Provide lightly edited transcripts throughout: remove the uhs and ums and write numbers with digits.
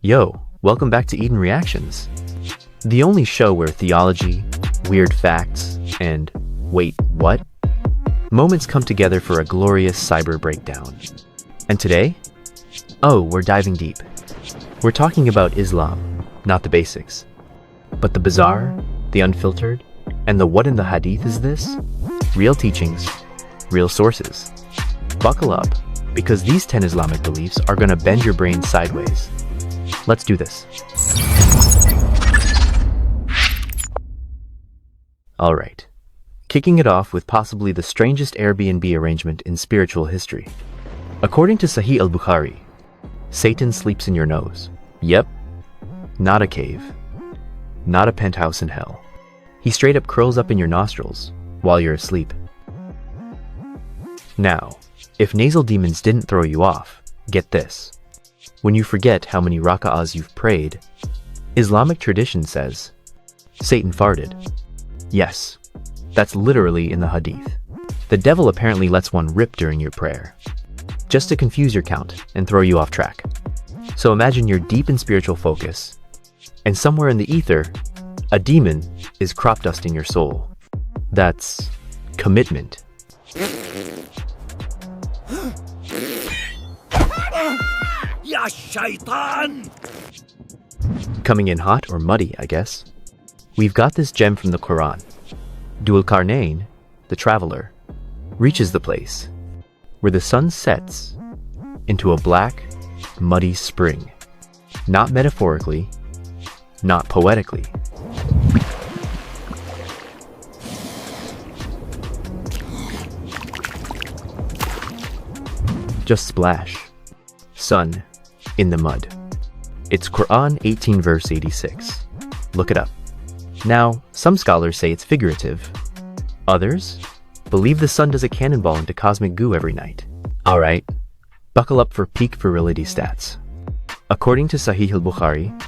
Yo, welcome back to Eden Reactions, the only show where theology, weird facts, and wait, what? Moments come together for a glorious cyber breakdown. And today? Oh, we're diving deep. We're talking about Islam, not the basics, but the bizarre, the unfiltered, and the what in the Hadith is this? Real teachings, real sources. Buckle up, because these 10 Islamic beliefs are gonna bend your brain sideways. Let's do this. Alright, kicking it off with possibly the strangest Airbnb arrangement in spiritual history. According to Sahih al-Bukhari, Satan sleeps in your nose. Yep, not a cave, not a penthouse in hell. He straight up curls up in your nostrils while you're asleep. Now, if nasal demons didn't throw you off, get this. When you forget how many raka'ahs you've prayed, Islamic tradition says, Satan farted. Yes, that's literally in the Hadith. The devil apparently lets one rip during your prayer, just to confuse your count and throw you off track. So imagine you're deep in spiritual focus, and somewhere in the ether, a demon is crop dusting your soul. That's commitment. Ya shaitan! Coming in hot or muddy, I guess. We've got this gem from the Qur'an. Dhul-Qarnayn, the traveler, reaches the place where the sun sets into a black, muddy spring. Not metaphorically, not poetically. Just splash. Sun in the mud. It's Quran 18 verse 86. Look it up. Now, some scholars say it's figurative. Others believe the sun does a cannonball into cosmic goo every night. Alright, buckle up for peak virility stats. According to Sahih al-Bukhari,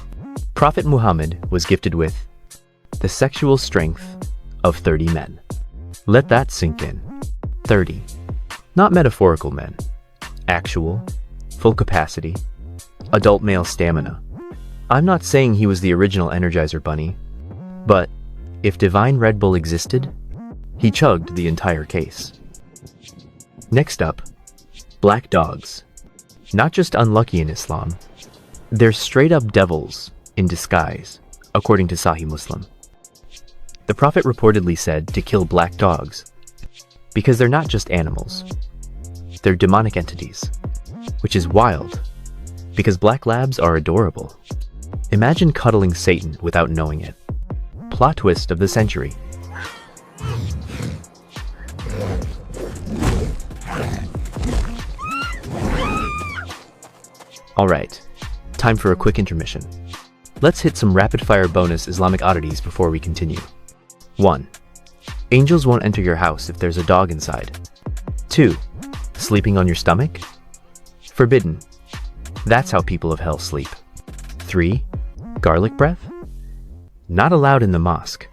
Prophet Muhammad was gifted with the sexual strength of 30 men. Let that sink in. 30. Not metaphorical men. Actual, full capacity, adult male stamina. I'm not saying he was the original Energizer Bunny, but if divine Red Bull existed, he chugged the entire case. Next up, black dogs. Not just unlucky in Islam, they're straight up devils in disguise, according to Sahih Muslim. The Prophet reportedly said to kill black dogs because they're not just animals, they're demonic entities, which is wild because black labs are adorable. Imagine cuddling Satan without knowing it. Plot twist of the century. Alright, time for a quick intermission. Let's hit some rapid-fire bonus Islamic oddities before we continue. 1. Angels won't enter your house if there's a dog inside. 2. Sleeping on your stomach? Forbidden. That's how people of hell sleep. 3. Garlic breath? Not allowed in the mosque.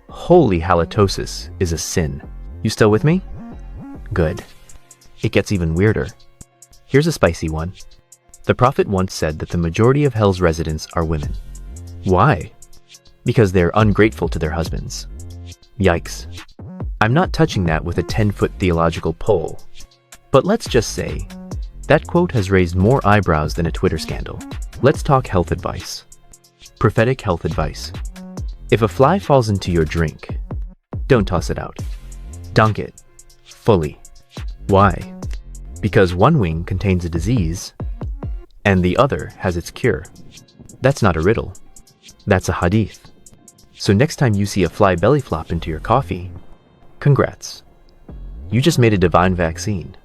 Holy halitosis is a sin. You still with me? Good. It gets even weirder. Here's a spicy one. The Prophet once said that the majority of hell's residents are women. Why? Because they're ungrateful to their husbands. Yikes. I'm not touching that with a 10-foot theological pole. But let's just say, that quote has raised more eyebrows than a Twitter scandal. Let's talk health advice. Prophetic health advice. If a fly falls into your drink, don't toss it out. Dunk it. Fully. Why? Because one wing contains a disease, and the other has its cure. That's not a riddle. That's a hadith. So next time you see a fly belly flop into your coffee, congrats. You just made a divine vaccine.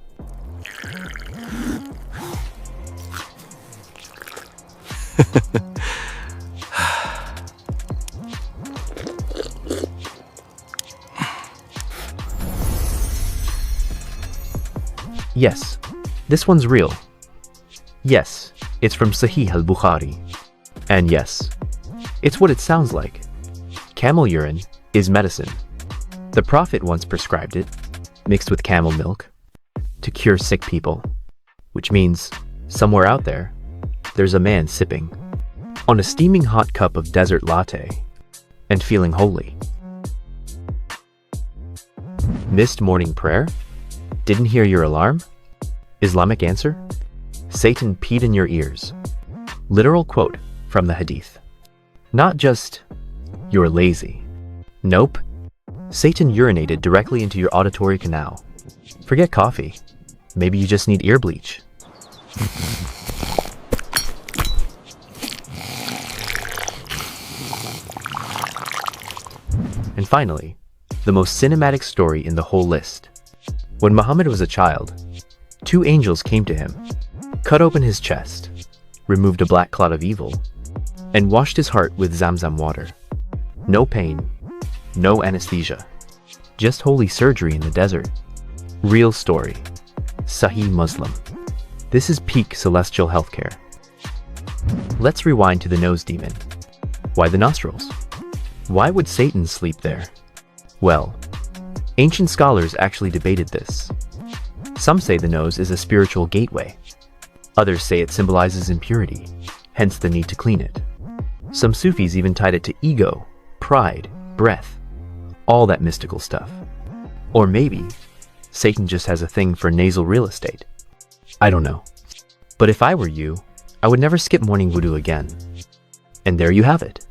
Yes, this one's real. Yes, it's from Sahih al-Bukhari. And yes, it's what it sounds like. Camel urine is medicine. The Prophet once prescribed it, mixed with camel milk, to cure sick people, which means somewhere out there, there's a man sipping on a steaming hot cup of desert latte and feeling holy. Missed morning prayer? Didn't hear your alarm? Islamic answer? Satan peed in your ears. Literal quote from the Hadith. Not just, you're lazy. Nope. Satan urinated directly into your auditory canal. Forget coffee. Maybe you just need ear bleach. And finally, the most cinematic story in the whole list. When Muhammad was a child, 2 angels came to him, cut open his chest, removed a black clot of evil, and washed his heart with Zamzam water. No pain, no anesthesia, just holy surgery in the desert. Real story. Sahih Muslim. This is peak celestial healthcare. Let's rewind to the nose demon. Why the nostrils? Why would Satan sleep there? Well, ancient scholars actually debated this. Some say the nose is a spiritual gateway. Others say it symbolizes impurity, hence the need to clean it. Some Sufis even tied it to ego, pride, breath, all that mystical stuff. Or maybe Satan just has a thing for nasal real estate. I don't know. But if I were you, I would never skip morning wudu again. And there you have it.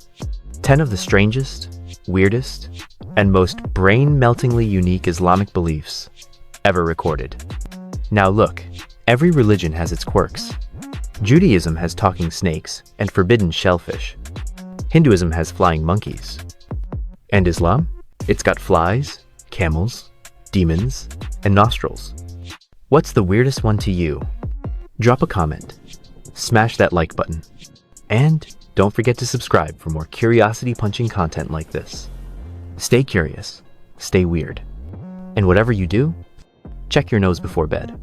10 of the strangest, weirdest, and most brain-meltingly unique Islamic beliefs ever recorded. Now look, every religion has its quirks. Judaism has talking snakes and forbidden shellfish. Hinduism has flying monkeys. And Islam? It's got flies, camels, demons, and nostrils. What's the weirdest one to you? Drop a comment, smash that like button, and don't forget to subscribe for more curiosity-punching content like this. Stay curious, stay weird, and whatever you do, check your nose before bed.